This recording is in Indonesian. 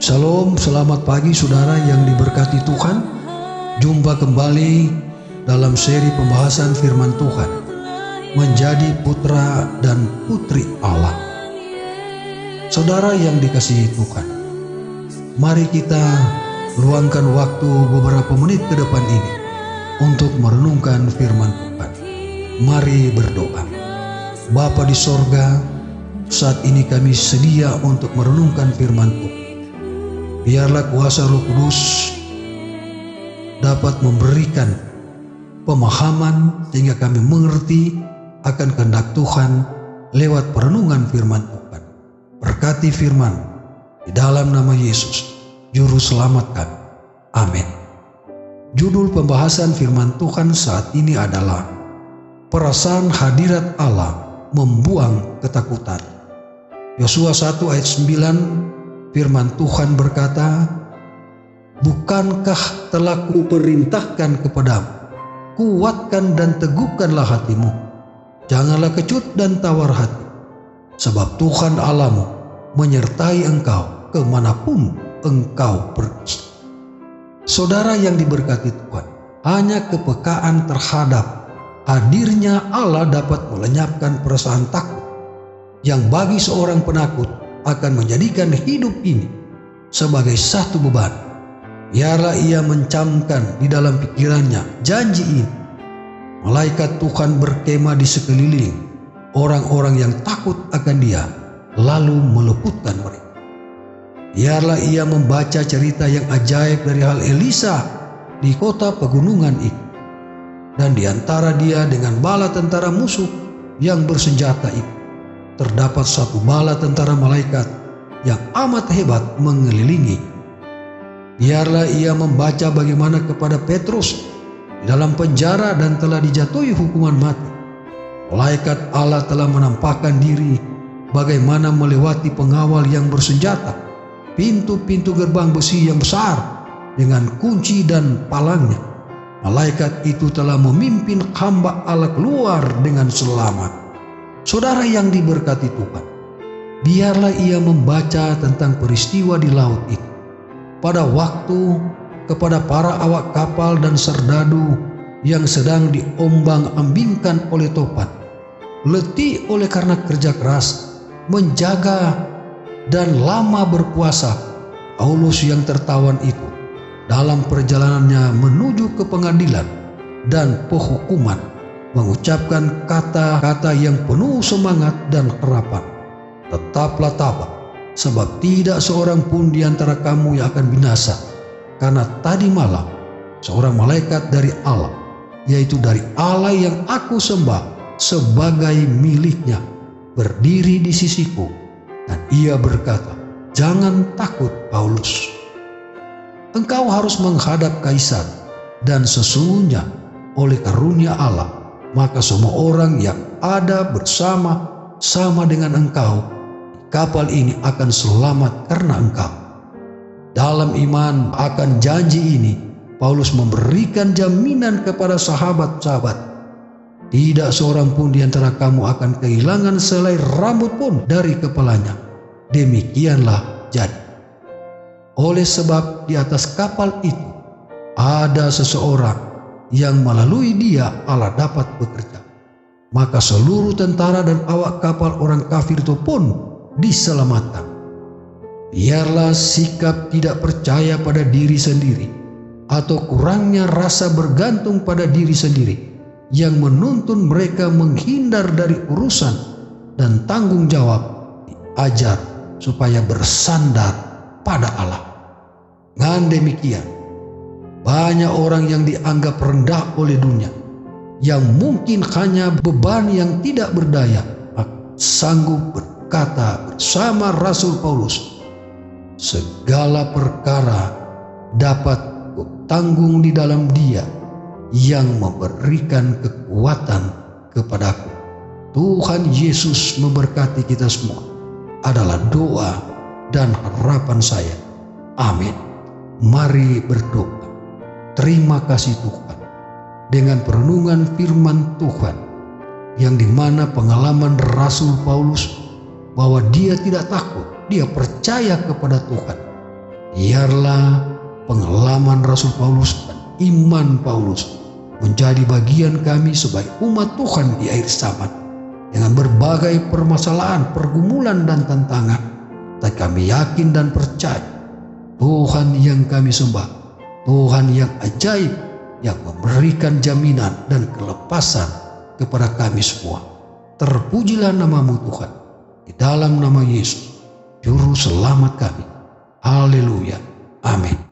Shalom, selamat pagi saudara yang diberkati Tuhan. Jumpa kembali dalam seri pembahasan firman Tuhan, menjadi putra dan putri Allah. Saudara yang dikasihi Tuhan, mari kita luangkan waktu beberapa menit ke depan ini untuk merenungkan firman Tuhan. Mari berdoa. Bapa di sorga, saat ini kami sedia untuk merenungkan firman Tuhan. Biarlah kuasa Roh Kudus dapat memberikan pemahaman sehingga kami mengerti akan kehendak Tuhan lewat perenungan firman Tuhan. Berkati firman di dalam nama Yesus, Juru Selamat kami. Amin. Judul pembahasan firman Tuhan saat ini adalah perasaan hadirat Allah membuang ketakutan. Yosua 1 ayat 9, firman Tuhan berkata, "Bukankah telah kuperintahkan kepadamu, kuatkan dan teguhkanlah hatimu, janganlah kecut dan tawar hati, sebab Tuhan Allahmu menyertai engkau kemanapun engkau pergi." Saudara yang diberkati Tuhan, hanya kepekaan terhadap hadirnya Allah dapat melenyapkan perasaan takut yang bagi seorang penakut akan menjadikan hidup ini sebagai satu beban. Biarlah ia mencamkan di dalam pikirannya janji ini. Malaikat Tuhan berkemah di sekeliling orang-orang yang takut akan dia, lalu meluputkan mereka. Biarlah ia membaca cerita yang ajaib dari hal Elisa di kota pegunungan itu, dan di antara dia dengan bala tentara musuh yang bersenjata itu terdapat satu bala tentara malaikat yang amat hebat mengelilingi. Biarlah ia membaca bagaimana kepada Petrus di dalam penjara dan telah dijatuhi hukuman mati, malaikat Allah telah menampakkan diri bagaimana melewati pengawal yang bersenjata, pintu-pintu gerbang besi yang besar dengan kunci dan palangnya. Malaikat itu telah memimpin hamba Allah keluar dengan selamat. Saudara yang diberkati Tuhan, biarlah ia membaca tentang peristiwa di laut itu. Pada waktu kepada para awak kapal dan serdadu yang sedang diombang-ambingkan oleh topan, letih oleh karena kerja keras, menjaga dan lama berpuasa, Paulus yang tertawan itu dalam perjalanannya menuju ke pengadilan dan penghukuman mengucapkan kata-kata yang penuh semangat dan harapan. "Tetaplah tabah, sebab tidak seorang pun di antara kamu yang akan binasa, karena tadi malam seorang malaikat dari Allah, yaitu dari Allah yang aku sembah sebagai miliknya, berdiri di sisiku, dan ia berkata, 'Jangan takut, Paulus. Engkau harus menghadap kaisar, dan sesungguhnya oleh karunia Allah, maka semua orang yang ada bersama-sama dengan engkau di kapal ini akan selamat karena engkau.' Dalam iman akan janji ini, Paulus memberikan jaminan kepada sahabat-sahabat, tidak seorang pun di antara kamu akan kehilangan selai rambut pun dari kepalanya. Demikianlah jadi. Oleh sebab di atas kapal itu ada seseorang yang melalui dia Allah dapat bekerja, maka seluruh tentara dan awak kapal orang kafir itu pun diselamatkan. Biarlah sikap tidak percaya pada diri sendiri atau kurangnya rasa bergantung pada diri sendiri yang menuntun mereka menghindar dari urusan dan tanggung jawab diajar supaya bersandar pada Allah. Dengan demikian, banyak orang yang dianggap rendah oleh dunia, yang mungkin hanya beban yang tidak berdaya, sanggup berkata bersama Rasul Paulus, "Segala perkara dapat kutanggung di dalam Dia yang memberikan kekuatan kepadaku." Tuhan Yesus memberkati kita semua adalah doa dan harapan saya. Amin. Mari berdoa. Terima kasih Tuhan, dengan perenungan firman Tuhan yang dimana pengalaman Rasul Paulus bahwa dia tidak takut, dia percaya kepada Tuhan. Biarlah pengalaman Rasul Paulus dan iman Paulus menjadi bagian kami sebagai umat Tuhan di akhir zaman. Dengan berbagai permasalahan, pergumulan dan tantangan, tapi kami yakin dan percaya Tuhan yang kami sembah, Tuhan yang ajaib, yang memberikan jaminan dan kelepasan kepada kami semua. Terpujilah nama-Mu Tuhan, di dalam nama Yesus, Juru Selamat kami. Haleluya. Amin.